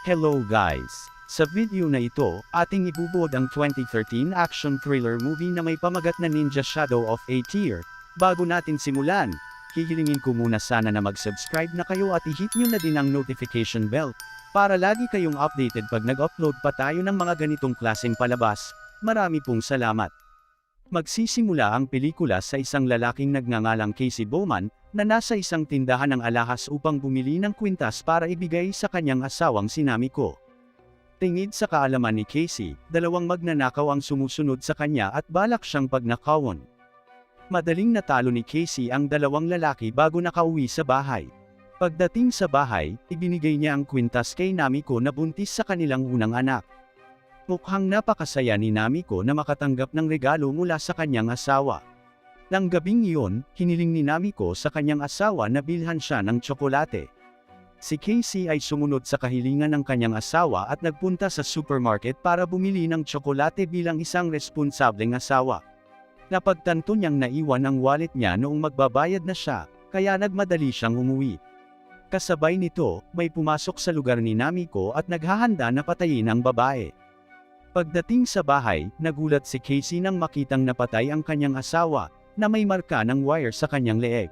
Hello guys! Sa video na ito, ating ibubuod ang 2013 action thriller movie na may pamagat na Ninja Shadow of a Tear. Bago natin simulan, hihilingin ko muna sana na mag-subscribe na kayo at i-hit nyo na din ang notification bell, para lagi kayong updated pag nag-upload pa tayo ng mga ganitong klaseng palabas. Marami pong salamat. Magsisimula ang pelikula sa isang lalaking nagngangalang Casey Bowman, na nasa isang tindahan ng alahas upang bumili ng kwintas para ibigay sa kanyang asawang si Namiko. Tingid sa kaalaman ni Casey, dalawang magnanakaw ang sumusunod sa kanya at balak siyang pagnakawon. Madaling natalo ni Casey ang dalawang lalaki bago nakauwi sa bahay. Pagdating sa bahay, ibinigay niya ang kwintas kay Namiko na buntis sa kanilang unang anak. Mukhang napakasaya ni Namiko na makatanggap ng regalo mula sa kanyang asawa. Nang gabing iyon, hiniling ni Namiko sa kanyang asawa na bilhan siya ng tsokolate. Si Casey ay sumunod sa kahilingan ng kanyang asawa at nagpunta sa supermarket para bumili ng tsokolate bilang isang responsableng asawa. Napagtanto niyang naiwan ang wallet niya noong magbabayad na siya, kaya nagmadali siyang umuwi. Kasabay nito, may pumasok sa lugar ni Namiko at naghahanda na patayin ang babae. Pagdating sa bahay, nagulat si Casey nang makitang napatay ang kanyang asawa, na may marka ng wire sa kanyang leeg.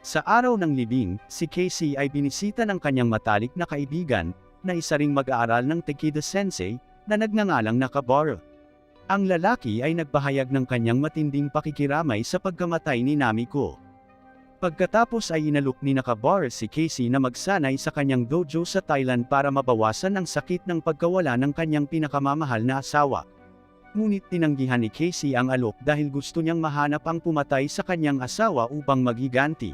Sa araw ng libing, si Casey ay binisita ng kanyang matalik na kaibigan, na isa ring mag-aaral ng Takeda Sensei, na nagngangalang Nakabara. Ang lalaki ay nagpahayag ng kanyang matinding pakikiramay sa pagkamatay ni Namiko. Pagkatapos ay inalok ni Nakabara si Casey na magsanay sa kanyang dojo sa Thailand para mabawasan ang sakit ng pagkawala ng kanyang pinakamamahal na asawa. Ngunit tinanggihan ni Casey ang alok dahil gusto niyang mahanap ang pumatay sa kanyang asawa upang maghiganti.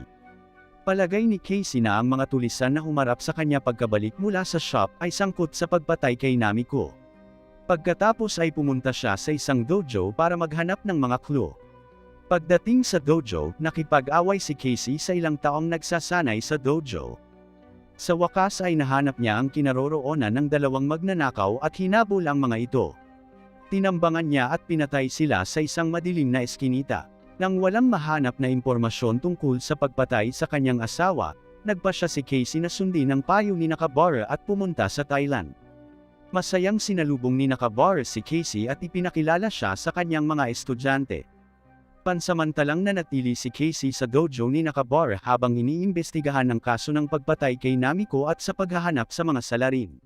Palagay ni Casey na ang mga tulisan na humarap sa kanya pagkabalik mula sa shop ay sangkot sa pagpatay kay Namiko. Pagkatapos ay pumunta siya sa isang dojo para maghanap ng mga clue. Pagdating sa dojo, nakipag-away si Casey sa ilang taong nagsasanay sa dojo. Sa wakas ay nahanap niya ang kinaroroonan ng dalawang magnanakaw at hinabol ang mga ito. Tinambangan niya at pinatay sila sa isang madilim na eskinita. Nang walang mahanap na impormasyon tungkol sa pagpatay sa kanyang asawa, nagpasya si Casey na sundin ang payo ni Nakabara at pumunta sa Thailand. Masayang sinalubong ni Nakabara si Casey at ipinakilala siya sa kanyang mga estudyante. Pansamantalang nanatili si Casey sa dojo ni Nakabara habang iniimbestigahan ang kaso ng pagpatay kay Namiko at sa paghahanap sa mga salarin.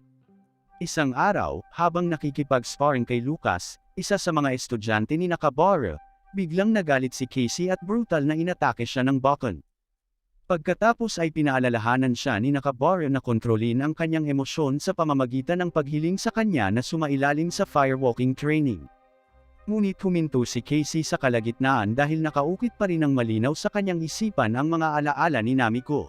Isang araw, habang nakikipag-sparring kay Lucas, isa sa mga estudyante ni Nakabara, biglang nagalit si Casey at brutal na inatake siya ng bakon. Pagkatapos ay pinaalalahanan siya ni Nakabara na kontrolin ang kanyang emosyon sa pamamagitan ng paghiling sa kanya na sumailalim sa firewalking training. Ngunit huminto si Casey sa kalagitnaan dahil nakaukit pa rin ng malinaw sa kanyang isipan ang mga alaala ni Namiko.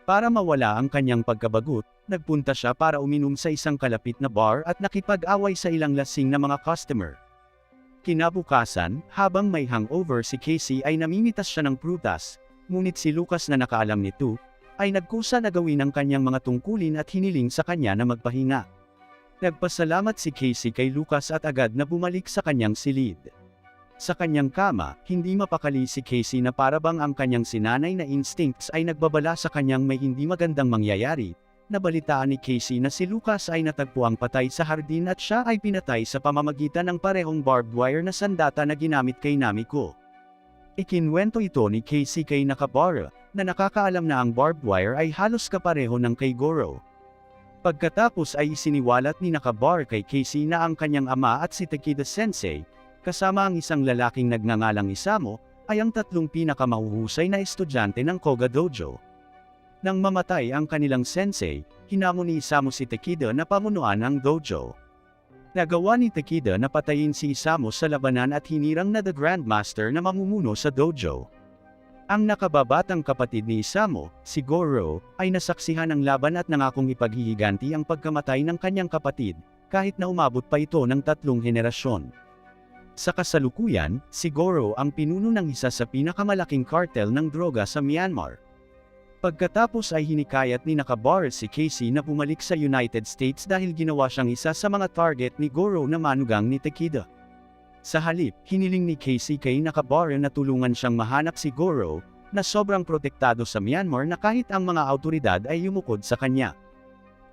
Para mawala ang kanyang pagkabagot, nagpunta siya para uminom sa isang kalapit na bar at nakipag-away sa ilang lasing na mga customer. Kinabukasan, habang may hangover si Casey ay namimitas siya ng prutas, ngunit si Lucas na nakaalam nito, ay nagkusa na gawin ang kanyang mga tungkulin at hiniling sa kanya na magpahinga. Nagpasalamat si Casey kay Lucas at agad na bumalik sa kanyang silid. Sa kanyang kama, hindi mapakali si Casey na parabang ang kanyang sinanay na instincts ay nagbabala sa kanyang may hindi magandang mangyayari. Nabalitaan ni Casey na si Lucas ay natagpuang patay sa hardin at siya ay pinatay sa pamamagitan ng parehong barbed wire na sandata na ginamit kay Namiko. Ikinwento ito ni Casey kay Nakabara, na nakakaalam na ang barbed wire ay halos kapareho ng kay Goro. Pagkatapos ay isiniwalat ni Nakabara kay Casey na ang kanyang ama at si Takeda Sensei, kasama ang isang lalaking nagngangalang Isamo, ay ang tatlong pinakamahuhusay na estudyante ng Koga Dojo. Nang mamatay ang kanilang sensei, hinamon ni Isamo si Takeda na pamunuan ang dojo. Nagawa ni Takeda na patayin si Isamo sa labanan at hinirang na The Grandmaster na mamumuno sa dojo. Ang nakababatang kapatid ni Isamo, si Goro, ay nasaksihan ang laban at nangakong ipaghihiganti ang pagkamatay ng kanyang kapatid, kahit na umabot pa ito ng 3 henerasyon. Sa kasalukuyan, si Goro ang pinuno ng isa sa pinakamalaking kartel ng droga sa Myanmar. Pagkatapos ay hinikayat ni Nakabara si Casey na bumalik sa United States dahil ginawa siyang isa sa mga target ni Goro na manugang ni Takeda. Sa halip, hiniling ni Casey kay Nakabara na tulungan siyang mahanap si Goro, na sobrang protektado sa Myanmar na kahit ang mga awtoridad ay yumukod sa kanya.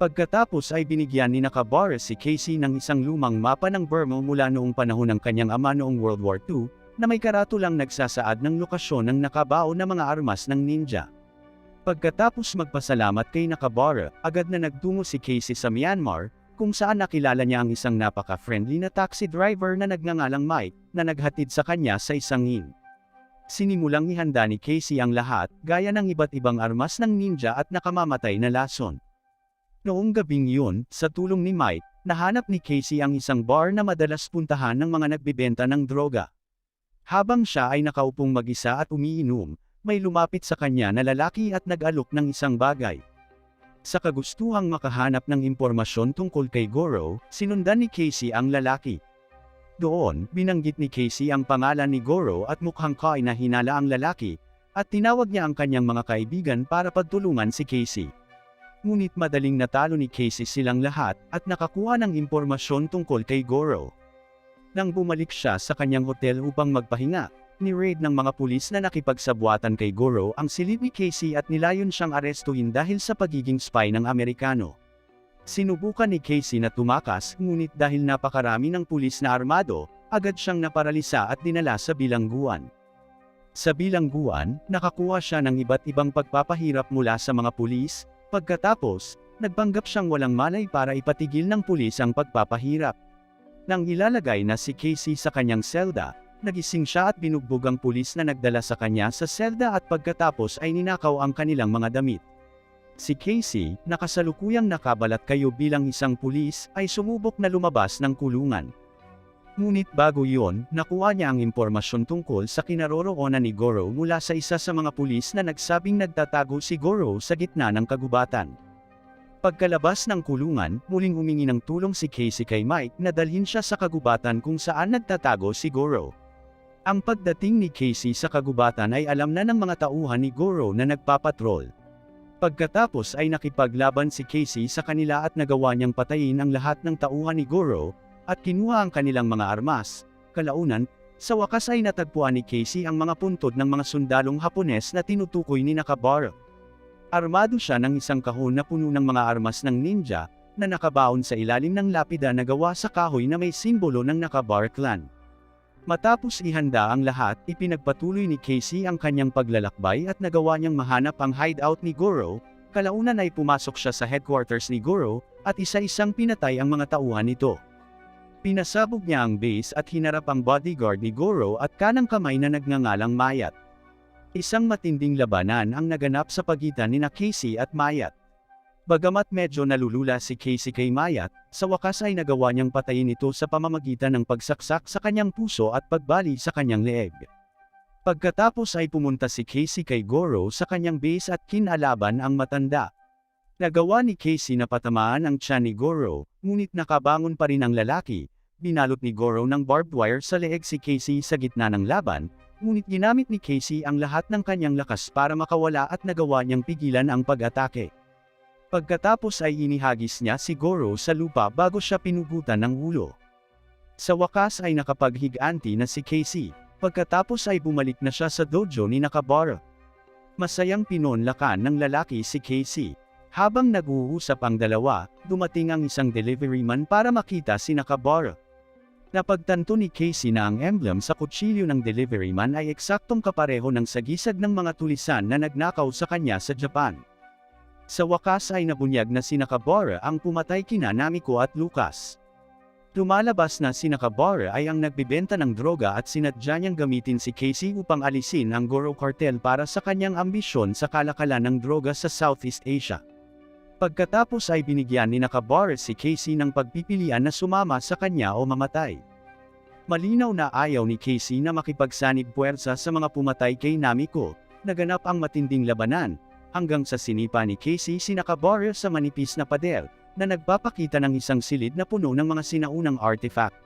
Pagkatapos ay binigyan ni Nakabara si Casey ng isang lumang mapa ng Burma mula noong panahon ng kanyang ama noong World War II, na may karatulang nagsasaad ng lokasyon ng nakabao na mga armas ng ninja. Pagkatapos magpasalamat kay Nakabara, agad na nagtungo si Casey sa Myanmar, kung saan nakilala niya ang isang napaka-friendly na taxi driver na nagngangalang Mike, na naghatid sa kanya sa isang inn. Sinimulang ihanda ni Casey ang lahat, gaya ng iba't ibang armas ng ninja at nakamamatay na lason. Noong gabing yun, sa tulong ni Mike, nahanap ni Casey ang isang bar na madalas puntahan ng mga nagbebenta ng droga. Habang siya ay nakaupong mag-isa at umiinom, may lumapit sa kanya na lalaki at nag-alok ng isang bagay. Sa kagustuhang makahanap ng impormasyon tungkol kay Goro, sinundan ni Casey ang lalaki. Doon, binanggit ni Casey ang pangalan ni Goro at mukhang kainahinala ang lalaki, at tinawag niya ang kanyang mga kaibigan para pagtulungan si Casey. Ngunit madaling natalo ni Casey silang lahat, at nakakuha ng impormasyon tungkol kay Goro. Nang bumalik siya sa kanyang hotel upang magpahinga, ni-raid ng mga pulis na nakipagsabwatan kay Goro ang silid ni Casey at nilayon siyang arestuhin dahil sa pagiging spy ng Amerikano. Sinubukan ni Casey na tumakas, ngunit dahil napakarami ng pulis na armado, agad siyang naparalisa at dinala sa bilangguan. Sa bilangguan, nakakuha siya ng iba't ibang pagpapahirap mula sa mga pulis. Pagkatapos, nagpanggap siyang walang malay para ipatigil ng pulis ang pagpapahirap. Nang ilalagay na si Casey sa kanyang selda, nagising siya at binugbog ang pulis na nagdala sa kanya sa selda at pagkatapos ay ninakaw ang kanilang mga damit. Si Casey, nakasalukuyang nakabalat kayo bilang isang pulis, ay sumubok na lumabas ng kulungan. Ngunit bago yon, nakuha niya ang impormasyon tungkol sa kinaroroonan ni Goro mula sa isa sa mga pulis na nagsabing nagtatago si Goro sa gitna ng kagubatan. Pagkalabas ng kulungan, muling humingi ng tulong si Casey kay Mike na dalhin siya sa kagubatan kung saan nagtatago si Goro. Ang pagdating ni Casey sa kagubatan ay alam na ng mga tauhan ni Goro na nagpapatrol. Pagkatapos ay nakipaglaban si Casey sa kanila at nagawa niyang patayin ang lahat ng tauhan ni Goro, at kinuha ang kanilang mga armas. Kalaunan, sa wakas ay natagpuan ni Casey ang mga puntod ng mga sundalong Hapones na tinutukoy ni Nakabara. Armado siya ng isang kahon na puno ng mga armas ng ninja, na nakabaon sa ilalim ng lapida na gawa sa kahoy na may simbolo ng Nakabara clan. Matapos ihanda ang lahat, ipinagpatuloy ni Casey ang kanyang paglalakbay at nagawa niyang mahanap ang hideout ni Goro. Kalaunan ay pumasok siya sa headquarters ni Goro, at isa-isang pinatay ang mga tauhan nito. Pinasabog niya ang base at hinarap ang bodyguard ni Goro at kanang kamay na nagngangalang Mayat. Isang matinding labanan ang naganap sa pagitan ni Casey at Mayat. Bagamat medyo nalulula si Casey kay Mayat, sa wakas ay nagawa niyang patayin ito sa pamamagitan ng pagsaksak sa kanyang puso at pagbali sa kanyang leeg. Pagkatapos ay pumunta si Casey kay Goro sa kanyang base at kinalaban ang matanda. Nagawa ni Casey na patamaan ang tiyan ni Goro, ngunit nakabangon pa rin ang lalaki. Binalot ni Goro ng barbed wire sa leeg si Casey sa gitna ng laban, ngunit ginamit ni Casey ang lahat ng kanyang lakas para makawala at nagawa niyang pigilan ang pag-atake. Pagkatapos ay inihagis niya si Goro sa lupa bago siya pinugutan ng ulo. Sa wakas ay nakapaghiganti na si Casey, pagkatapos ay bumalik na siya sa dojo ni Nakabara. Masayang pinonlakan ng lalaki si Casey. Habang nag-uusap ang dalawa, dumating ang isang deliveryman para makita si Nakabara. Napagtanto ni Casey na ang emblem sa kutsilyo ng deliveryman ay eksaktong kapareho ng sagisag ng mga tulisan na nagnakaw sa kanya sa Japan. Sa wakas ay nabunyag na si Nakabara ang pumatay kina Namiko at Lucas. Lumalabas na si Nakabara ay ang nagbibenta ng droga at sinadya niyang gamitin si Casey upang alisin ang Goro Cartel para sa kanyang ambisyon sa kalakalan ng droga sa Southeast Asia. Pagkatapos ay binigyan ni Nakabara si Casey ng pagpipilian na sumama sa kanya o mamatay. Malinaw na ayaw ni Casey na makipagsanib puwersa sa mga pumatay kay Namiko. Naganap ang matinding labanan, hanggang sa sinipa ni Casey si Nakabara sa manipis na pader, na nagpapakita ng isang silid na puno ng mga sinaunang artifact.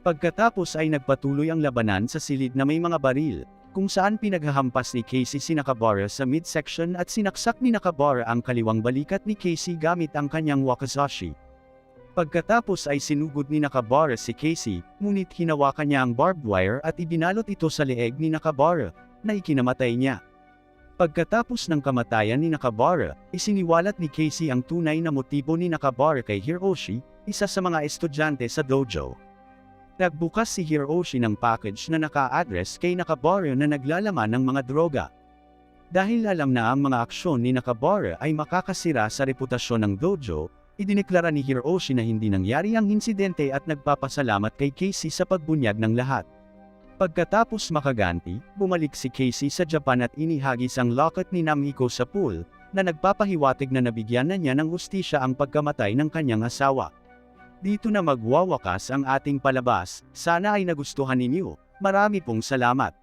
Pagkatapos ay nagpatuloy ang labanan sa silid na may mga baril, kung saan pinaghahampas ni Casey si Nakabara sa midsection at sinaksak ni Nakabara ang kaliwang balikat ni Casey gamit ang kanyang wakizashi. Pagkatapos ay sinugod ni Nakabara si Casey, ngunit hinawakan niya ang barbed wire at ibinalot ito sa leeg ni Nakabara, na ikinamatay niya. Pagkatapos ng kamatayan ni Nakabara, isiniwalat ni Casey ang tunay na motibo ni Nakabara kay Hiroshi, isa sa mga estudyante sa dojo. Nagbukas si Hiroshi ng package na naka-address kay Nakabara na naglalaman ng mga droga. Dahil alam na ang mga aksyon ni Nakabara ay makakasira sa reputasyon ng dojo, idineklara ni Hiroshi na hindi nangyari ang insidente at nagpapasalamat kay Casey sa pagbunyag ng lahat. Pagkatapos makaganti, bumalik si Casey sa Japan at inihagis ang locket ni Namiko sa pool, na nagpapahiwatig na nabigyan na niya ng hustisya ang pagkamatay ng kanyang asawa. Dito na magwawakas ang ating palabas, sana ay nagustuhan ninyo. Marami pong salamat.